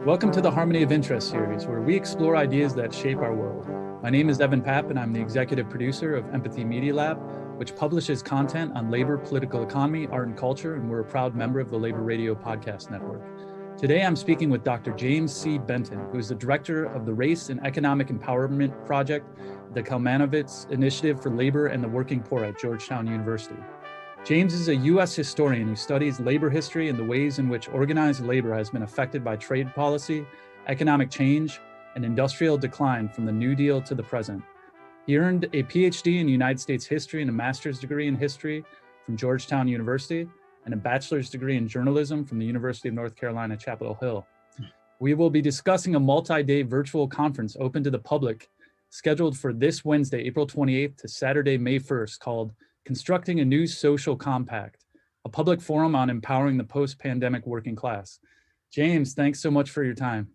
Welcome to the Harmony of Interest series, where we explore ideas that shape our world. My name is Evan Papp, and I'm the executive producer of Empathy Media Lab, which publishes content on labor, political economy, art, and culture, and we're a proud member of the Labor Radio Podcast Network. Today, I'm speaking with Dr. James C. Benton, who is the director of the Race and Economic Empowerment Project, the Kalmanovitz Initiative for Labor and the Working Poor at Georgetown University. James is a U.S. historian who studies labor history and the ways in which organized labor has been affected by trade policy, economic change, and industrial decline from the New Deal to the present. He earned a Ph.D. in United States history and a master's degree in history from Georgetown University and a bachelor's degree in journalism from the University of North Carolina, Chapel Hill. We will be discussing a multi-day virtual conference open to the public scheduled for this Wednesday, April 28th to Saturday, May 1st, called Constructing a New Social Compact, a public forum on empowering the post-pandemic working class. James, thanks so much for your time.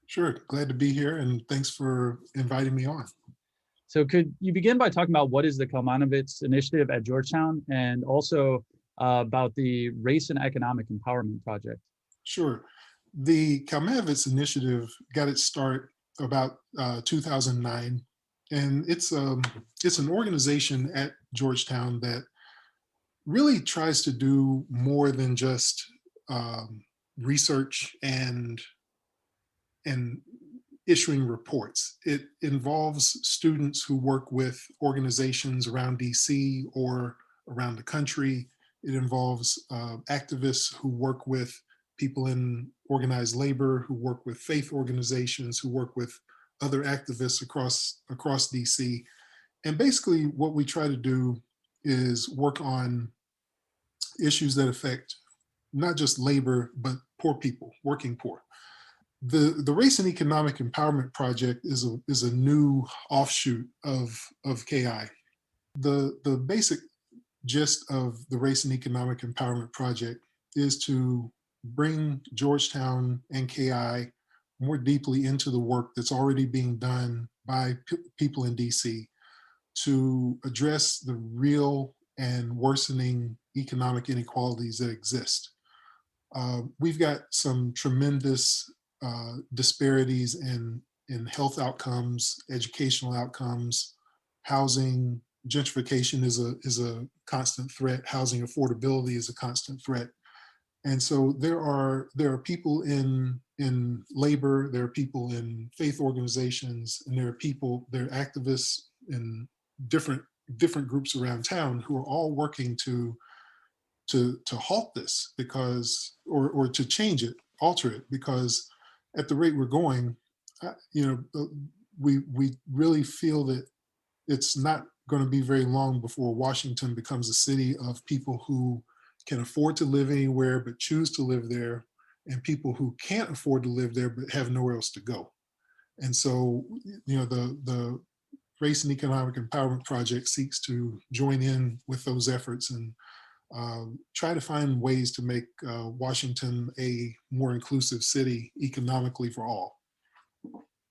Sure, glad to be here, and thanks for inviting me on. So could you begin by talking about what is the Kalmanovitz Initiative at Georgetown and also about the Race and Economic Empowerment Project? Sure. The Kalmanovitz Initiative got its start about 2009. And it's an organization at Georgetown that really tries to do more than just research and issuing reports. It involves students who work with organizations around DC or around the country. It involves activists who work with people in organized labor, who work with faith organizations, who work with other activists across DC. And basically what we try to do is work on issues that affect not just labor, but poor people, working poor. The Race and Economic Empowerment Project is a new offshoot of KI. The basic gist of the Race and Economic Empowerment Project is to bring Georgetown and KI more deeply into the work that's already being done by people in DC to address the real and worsening economic inequalities that exist. We've got some tremendous disparities in health outcomes, educational outcomes, housing. Gentrification is a constant threat. Housing affordability is a constant threat. And so there are people in labor, there are people in faith organizations, and there are activists in different groups around town who are all working to halt this or to change it, alter it, because at the rate we're going, we really feel that it's not going to be very long before Washington becomes a city of people who can afford to live anywhere but choose to live there, and people who can't afford to live there but have nowhere else to go. And so, the Race and Economic Empowerment Project seeks to join in with those efforts and try to find ways to make Washington a more inclusive city economically for all.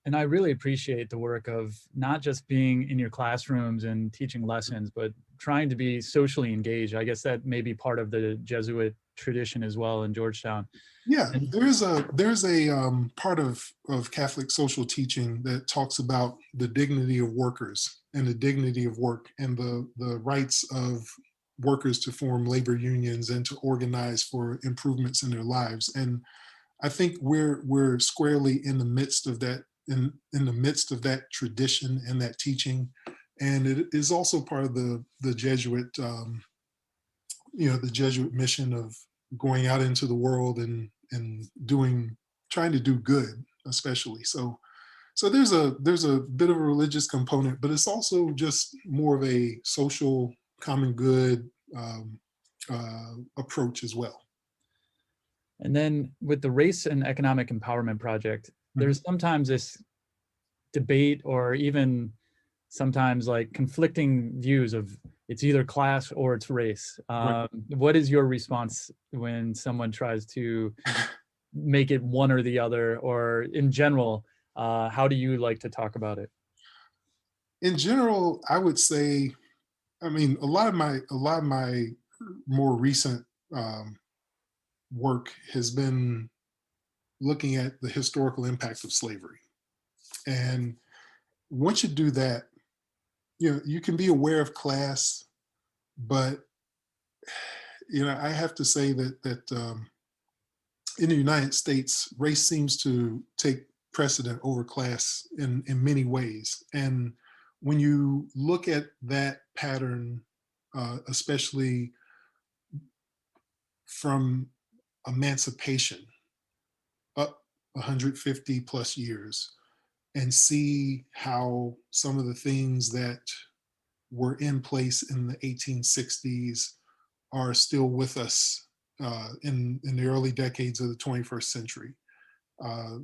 And I really appreciate the work of not just being in your classrooms and teaching lessons, but trying to be socially engaged. I guess that may be part of the Jesuit tradition as well in Georgetown. Yeah, there's a part of Catholic social teaching that talks about the dignity of workers and the dignity of work and the rights of workers to form labor unions and to organize for improvements in their lives. And I think we're squarely in the midst of that. In the midst of that tradition and that teaching, and it is also part of the Jesuit, the Jesuit mission of going out into the world and trying to do good, especially. So there's a bit of a religious component, but it's also just more of a social common good approach as well. And then with the Race and Economic Empowerment Project, there's sometimes this debate or even sometimes like conflicting views of it's either class or it's race. Right. What is your response when someone tries to make it one or the other, or in general, how do you like to talk about it? In general, I would say, I mean, a lot of my more recent work has been looking at the historical impact of slavery. And once you do that, you can be aware of class, but I have to say that in the United States, race seems to take precedent over class in many ways. And when you look at that pattern, especially from emancipation up 150 plus years, and see how some of the things that were in place in the 1860s are still with us in the early decades of the 21st century. Uh,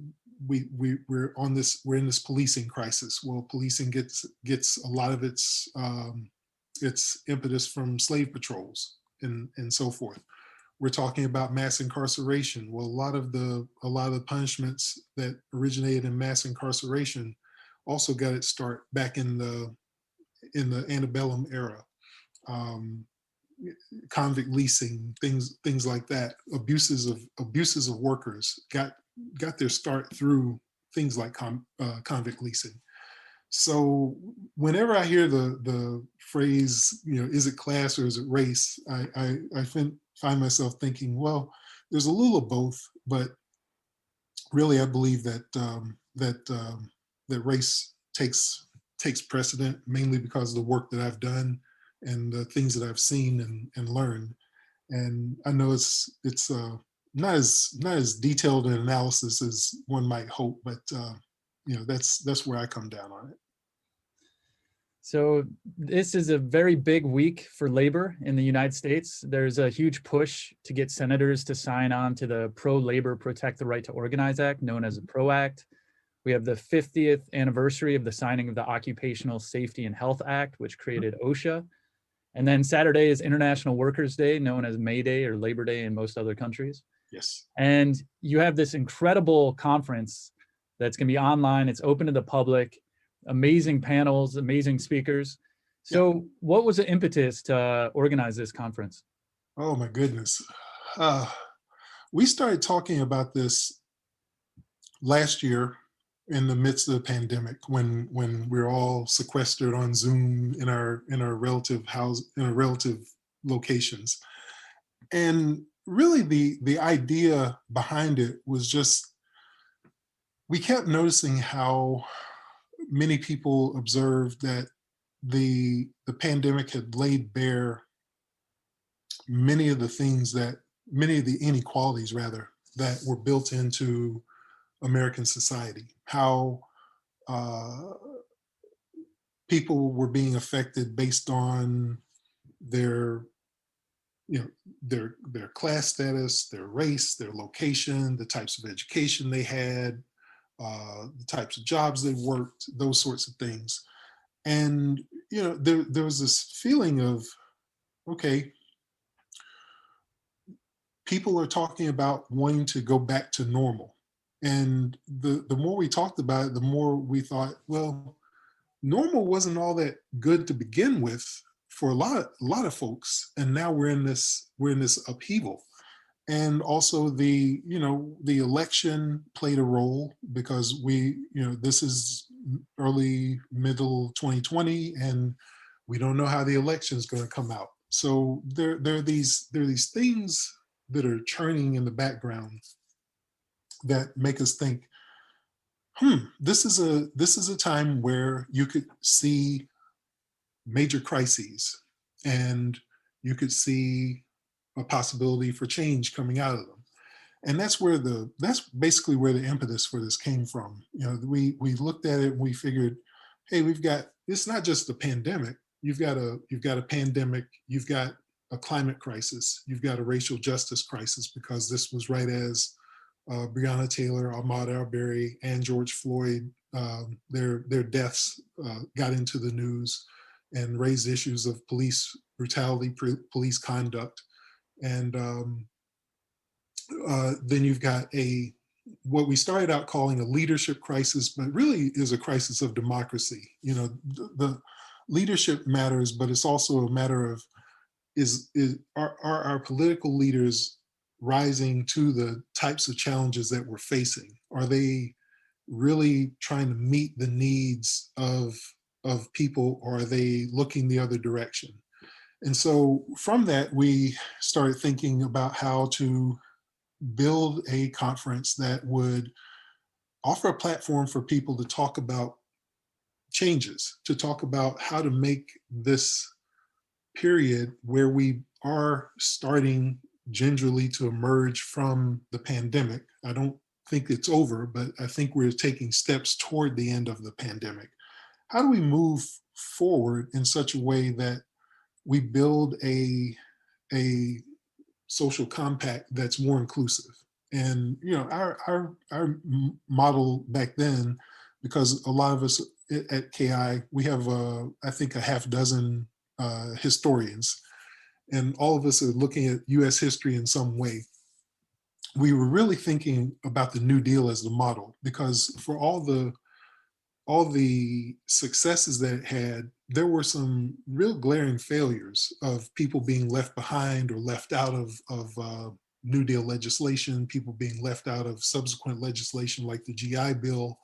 we're in this policing crisis. Well, policing gets a lot of its impetus from slave patrols and so forth. We're talking about mass incarceration. Well, a lot of the punishments that originated in mass incarceration also got its start back in the antebellum era. Um, Convict leasing, things like that. Abuses of workers got their start through things like convict leasing. So whenever I hear the phrase, is it class or is it race, I find myself thinking, well, there's a little of both, but really I believe that race takes precedent, mainly because of the work that I've done and the things that I've seen and learned. And I know it's not as detailed an analysis as one might hope, but that's where I come down on it. So this is a very big week for labor in the United States. There's a huge push to get senators to sign on to the Pro-Labor Protect the Right to Organize Act, known as the PRO Act. We have the 50th anniversary of the signing of the Occupational Safety and Health Act, which created OSHA. And then Saturday is International Workers' Day, known as May Day or Labor Day in most other countries. Yes. And you have this incredible conference that's going to be online. It's open to the public, amazing panels, amazing speakers. So what was the impetus to organize this conference? Oh my goodness. We started talking about this last year in the midst of the pandemic, when we're all sequestered on Zoom in our relative locations. And really the idea behind it was just, we kept noticing how many people observed that the pandemic had laid bare many of the inequalities rather that were built into American society. How people were being affected based on their their class status, their race, their location, the types of education they had, the types of jobs they worked, those sorts of things. And there was this feeling of, okay, people are talking about wanting to go back to normal. And the more we talked about it, the more we thought, well, normal wasn't all that good to begin with for a lot of folks. And now we're in this upheaval. And also the election played a role, because this is middle 2020, and we don't know how the election is going to come out. So there are these things that are churning in the background that make us think, this is a time where you could see major crises, and you could see a possibility for change coming out of them. And that's basically where the impetus for this came from. We looked at it and we figured, hey, it's not just a pandemic. You've got a pandemic, you've got a climate crisis, you've got a racial justice crisis, because this was right as Breonna Taylor, Ahmaud Arbery, and George Floyd, their deaths got into the news and raised issues of police brutality, police conduct. And then you've got what we started out calling a leadership crisis, but really is a crisis of democracy. The leadership matters, but it's also a matter of, are our political leaders rising to the types of challenges that we're facing? Are they really trying to meet the needs of people, or are they looking the other direction? And so from that, we started thinking about how to build a conference that would offer a platform for people to talk about changes, to talk about how to make this period where we are starting gingerly to emerge from the pandemic. I don't think it's over, but I think we're taking steps toward the end of the pandemic. How do we move forward in such a way that we build a social compact that's more inclusive? And our model back then, because a lot of us at KI, we have I think a half dozen historians, and all of us are looking at U.S. history in some way. We were really thinking about the New Deal as the model, because for all the successes that it had, there were some real glaring failures of people being left behind or left out of New Deal legislation, people being left out of subsequent legislation like the GI Bill,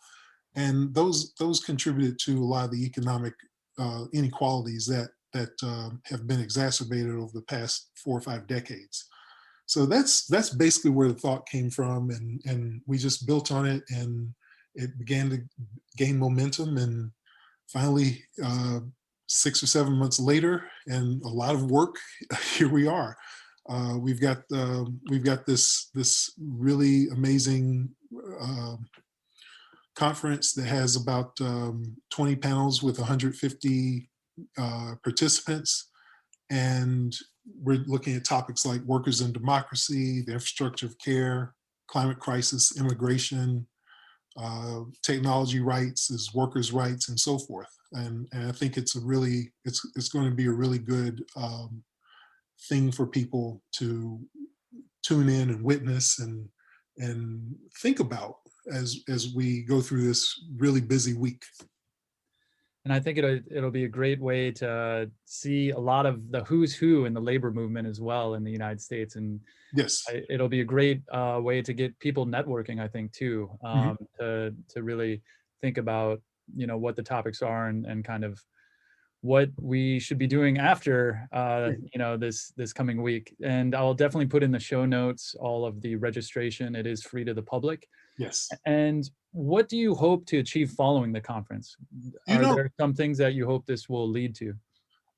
and those contributed to a lot of the economic inequalities that have been exacerbated over the past 4 or 5 decades. So that's basically where the thought came from, and we just built on it, and it began to gain momentum, and finally 6 or 7 months later, and a lot of work, here we are. We've got this really amazing conference that has about 20 panels with 150 participants, and we're looking at topics like workers and democracy, the infrastructure of care, climate crisis, immigration, technology rights as workers' rights, and so forth. And I think it's going to be a really good thing for people to tune in and witness and think about as we go through this really busy week. And I think it'll be a great way to see a lot of the who's who in the labor movement as well in the United States. And yes, it'll be a great way to get people networking, I think, too, to really think about, what the topics are and kind of what we should be doing after, this coming week. And I'll definitely put in the show notes all of the registration. It is free to the public. Yes. And what do you hope to achieve following the conference? Are there some things that you hope this will lead to?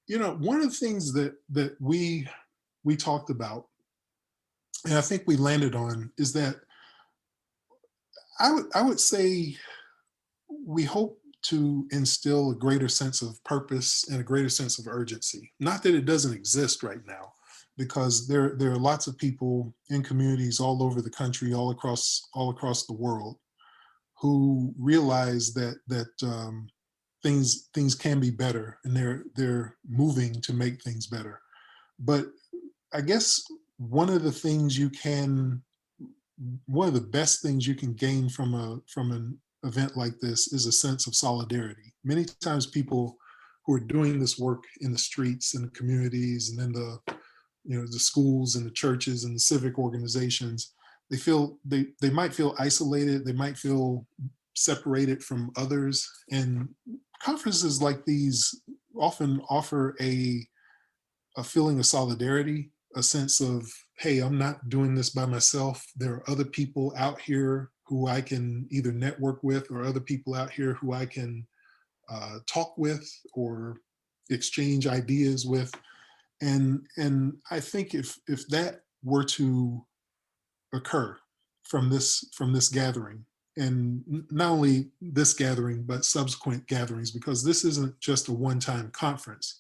One of the things that we talked about, and I think we landed on, is that I would say we hope to instill a greater sense of purpose and a greater sense of urgency. Not that it doesn't exist right now, because there are lots of people in communities all over the country, all across the world, who realize that things can be better, and they're moving to make things better. But I guess one of the best things you can gain from an event like this is a sense of solidarity. Many times people who are doing this work in the streets and the communities and in the schools and the churches and the civic organizations, they might feel isolated, they might feel separated from others. And conferences like these often offer a feeling of solidarity, a sense of, hey, I'm not doing this by myself. There are other people out here who I can either network with, or other people out here who I can talk with or exchange ideas with. And I think if that were to occur from this gathering, and not only this gathering, but subsequent gatherings, because this isn't just a one-time conference.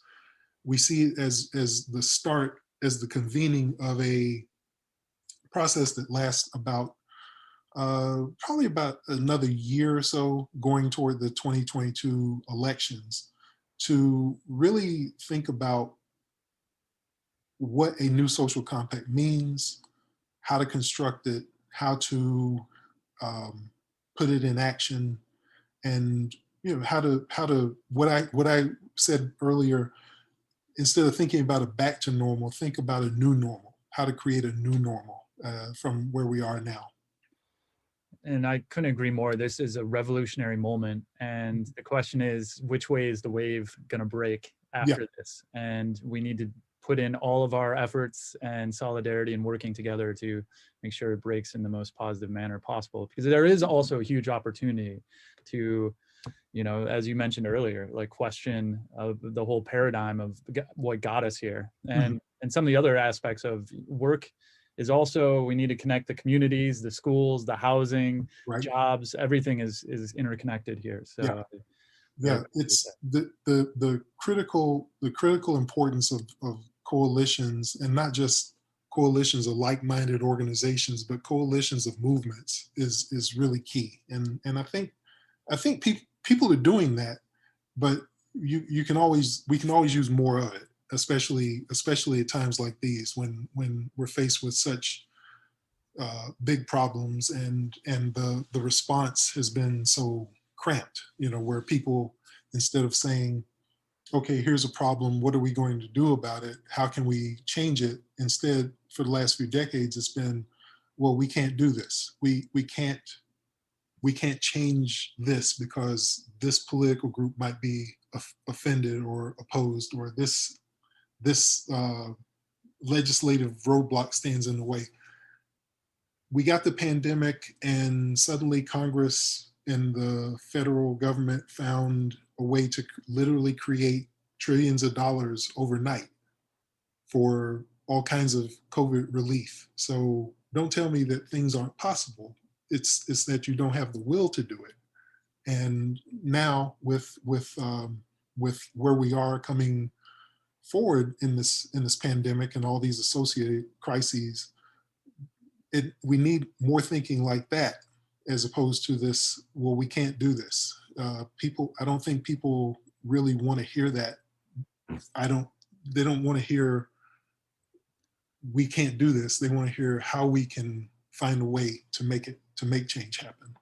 We see it as the start, as the convening of a process that lasts about probably about another year or so, going toward the 2022 elections, to really think about what a new social compact means, how to construct it, how to put it in action, and how to what I said earlier. Instead of thinking about a back to normal, think about a new normal. How to create a new normal, from where we are now. And I couldn't agree more. This is a revolutionary moment. And the question is, which way is the wave going to break Yeah, after this? And we need to put in all of our efforts and solidarity and working together to make sure it breaks in the most positive manner possible. Because there is also a huge opportunity to, as you mentioned earlier, like question the whole paradigm of what got us here. And some of the other aspects of work is also, we need to connect the communities, the schools, the housing, right. jobs, everything is interconnected here. So Yeah, yeah. It's the critical importance of coalitions, and not just coalitions of like-minded organizations, but coalitions of movements is really key. And I think people are doing that, but we can always use more of it, especially at times like these when we're faced with such big problems, and the response has been so cramped. Where people, instead of saying, okay, here's a problem, what are we going to do about it, how can we change it, instead, for the last few decades, it's been, well, we can't do this, we can't change this because this political group might be offended or opposed, or this legislative roadblock stands in the way. We got the pandemic, and suddenly Congress and the federal government found a way to literally create trillions of dollars overnight for all kinds of COVID relief. So don't tell me that things aren't possible. It's that you don't have the will to do it. And now with where we are coming forward in this pandemic and all these associated crises, we need more thinking like that, as opposed to this, well, we can't do this. I don't think people really want to hear that. They don't want to hear we can't do this. They want to hear how we can find a way to make change happen.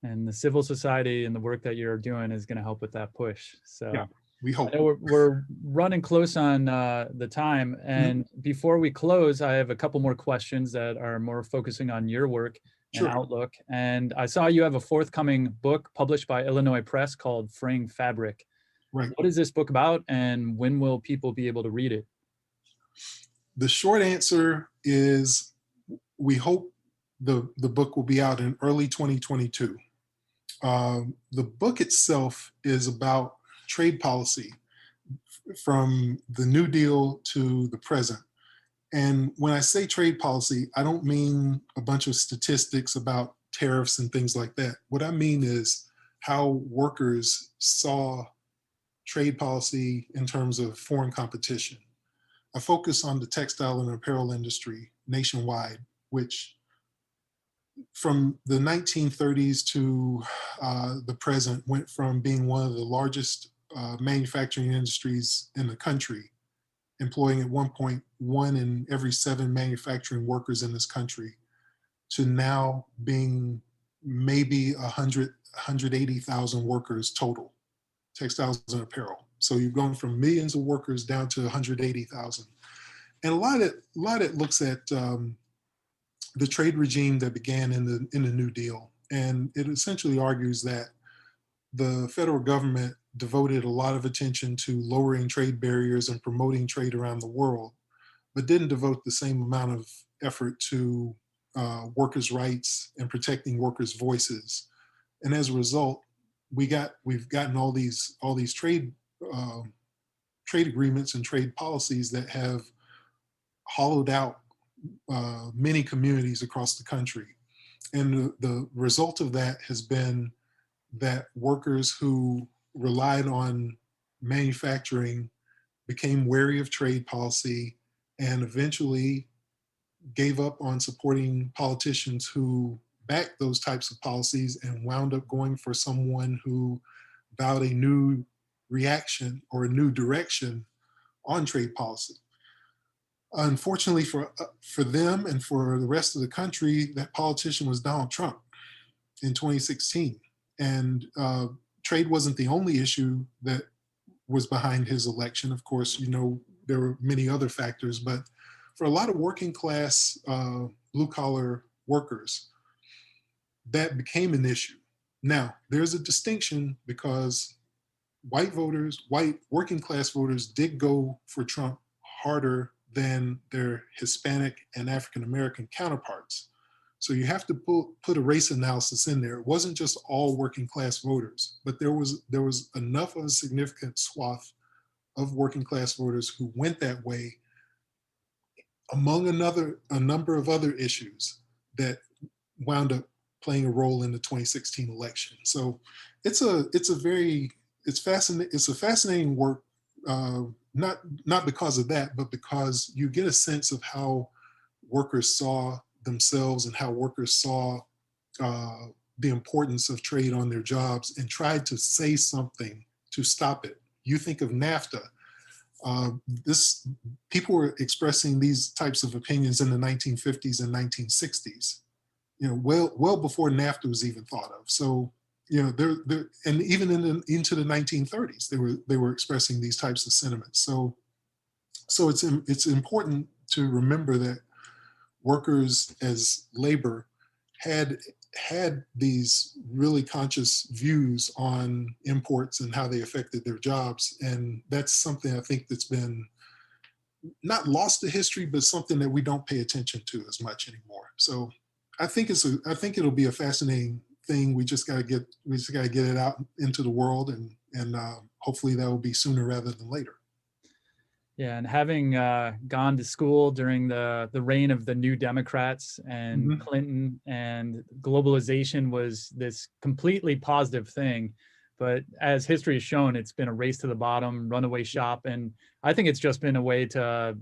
And the civil society and the work that you're doing is going to help with that push. So yeah, we hope. I know we're running close on the time. And before we close, I have a couple more questions that are more focusing on your work and outlook. And I saw you have a forthcoming book published by Illinois Press called Fraying Fabric. Right. What is this book about, and when will people be able to read it? The short answer is, we hope the book will be out in early 2022. The book itself is about trade policy from the New Deal to the present. And when I say trade policy, I don't mean a bunch of statistics about tariffs and things like that. What I mean is how workers saw trade policy in terms of foreign competition. I focus on the textile and apparel industry nationwide, which from the 1930s to the present went from being one of the largest manufacturing industries in the country, employing at one point 1 in every 7 manufacturing workers in this country, to now being maybe 180,000 workers total, textiles and apparel. So you've gone from millions of workers down to 180,000. And a lot of it looks at the trade regime that began in the New Deal. And it essentially argues that the federal government devoted a lot of attention to lowering trade barriers and promoting trade around the world, but didn't devote the same amount of effort to workers' rights and protecting workers' voices. And as a result, we've gotten all these trade agreements and trade policies that have hollowed out many communities across the country. And the result of that has been that workers who relied on manufacturing became wary of trade policy and eventually gave up on supporting politicians who backed those types of policies and wound up going for someone who vowed a new reaction or a new direction on trade policy. Unfortunately for them and for the rest of the country, that politician was Donald Trump in 2016. And trade wasn't the only issue that was behind his election. Of course, there were many other factors, but for a lot of working class blue collar workers, that became an issue. Now, there's a distinction because white voters, white working class voters did go for Trump harder than their Hispanic and African American counterparts. So you have to put a race analysis in there. It wasn't just all working class voters, but there was enough of a significant swath of working class voters who went that way, among a number of other issues that wound up playing a role in the 2016 election. So it's a fascinating work, not because of that, but because you get a sense of how workers saw themselves and how workers saw the importance of trade on their jobs and tried to say something to stop it. You think of NAFTA. People were expressing these types of opinions in the 1950s and 1960s, well before NAFTA was even thought of. So, and even into the 1930s, they were expressing these types of sentiments. So it's important to remember that workers as labor had these really conscious views on imports and how they affected their jobs. And that's something I think that's been not lost to history, but something that we don't pay attention to as much anymore. So I think it'll be a fascinating thing. We just got to get it out into the world, and hopefully that will be sooner rather than later. Yeah, and having gone to school during the reign of the New Democrats and Mm-hmm. Clinton, and globalization was this completely positive thing. But as history has shown, it's been a race to the bottom, runaway shop. And I think it's just been a way to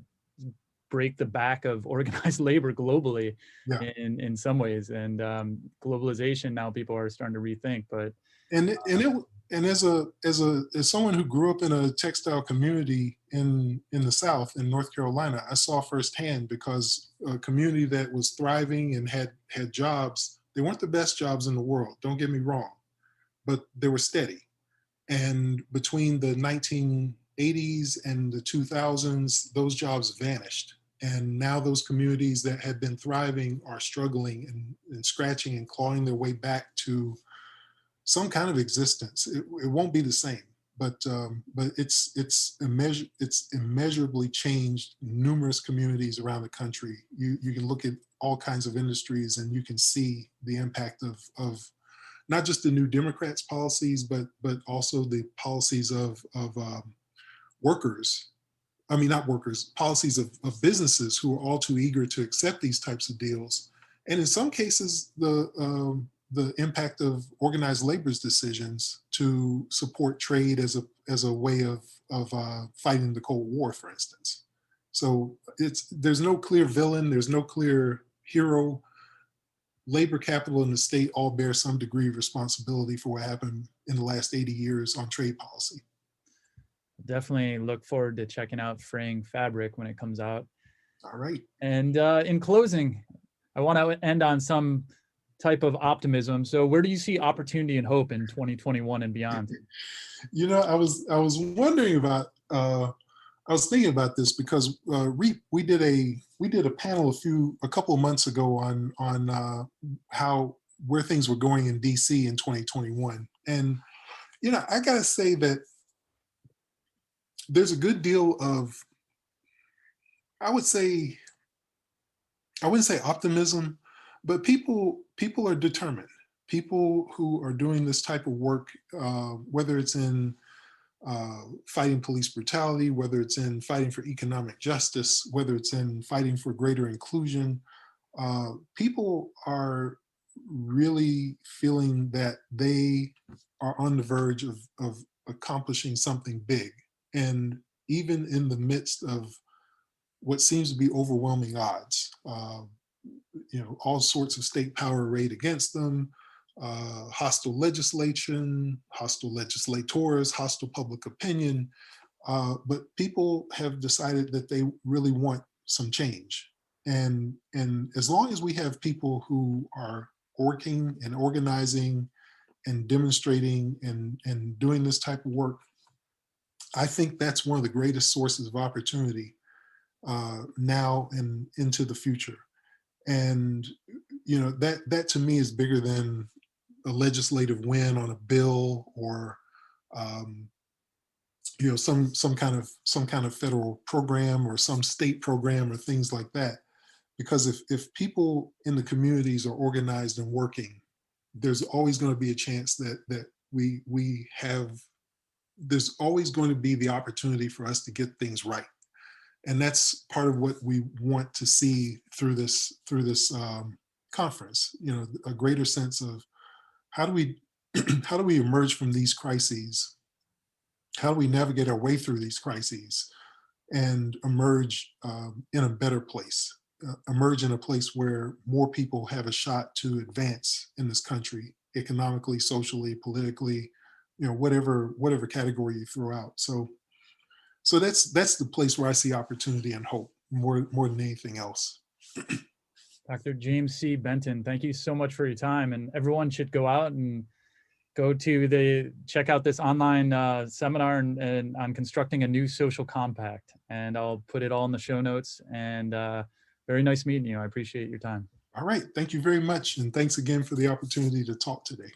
break the back of organized labor globally, Yeah. in some ways. And globalization, now people are starting to rethink. But as someone who grew up in a textile community in the South, in North Carolina, I saw firsthand, because a community that was thriving and had jobs, they weren't the best jobs in the world, don't get me wrong, but they were steady. And between the 1980s and the 2000s, those jobs vanished. And now those communities that had been thriving are struggling and scratching and clawing their way back to some kind of existence. It won't be the same, but it's immeasurably changed numerous communities around the country. You can look at all kinds of industries and you can see the impact of not just the New Democrats' policies, but also the policies of workers. I mean, not workers, policies of businesses who are all too eager to accept these types of deals. And in some cases, the impact of organized labor's decisions to support trade as a way of fighting the Cold War, for instance. So there's no clear villain, there's no clear hero. Labor, capital, and the state all bear some degree of responsibility for what happened in the last 80 years on trade policy. Definitely look forward to checking out Fraying Fabric when it comes out. All right. And in closing, I want to end on some type of optimism. So where do you see opportunity and hope in 2021 and beyond? I was wondering about, I was thinking about this because we did a panel a couple of months ago on where things were going in DC in 2021. And, I gotta say that there's a good deal of, I wouldn't say optimism, but people are determined. People who are doing this type of work, whether it's in fighting police brutality, whether it's in fighting for economic justice, whether it's in fighting for greater inclusion, people are really feeling that they are on the verge of accomplishing something big. And even in the midst of what seems to be overwhelming odds, all sorts of state power arrayed against them, hostile legislation, hostile legislators, hostile public opinion. But people have decided that they really want some change. And as long as we have people who are working and organizing and demonstrating and doing this type of work, I think that's one of the greatest sources of opportunity now and into the future. And that to me is bigger than a legislative win on a bill, or um, some kind of federal program or some state program or things like that. Because if people in the communities are organized and working, there's always going to be a chance that we have there's always going to be the opportunity for us to get things right. And that's part of what we want to see through this conference. A greater sense of how do we how do we emerge from these crises? How do we navigate our way through these crises and emerge in a better place? Emerge in a place where more people have a shot to advance in this country, economically, socially, politically, whatever category you throw out. So that's the place where I see opportunity and hope more than anything else. Dr. James C. Benton, thank you so much for your time. And everyone should go out and check out this online seminar and on constructing a new social compact. And I'll put it all in the show notes. And very nice meeting you. I appreciate your time. All right. Thank you very much. And thanks again for the opportunity to talk today.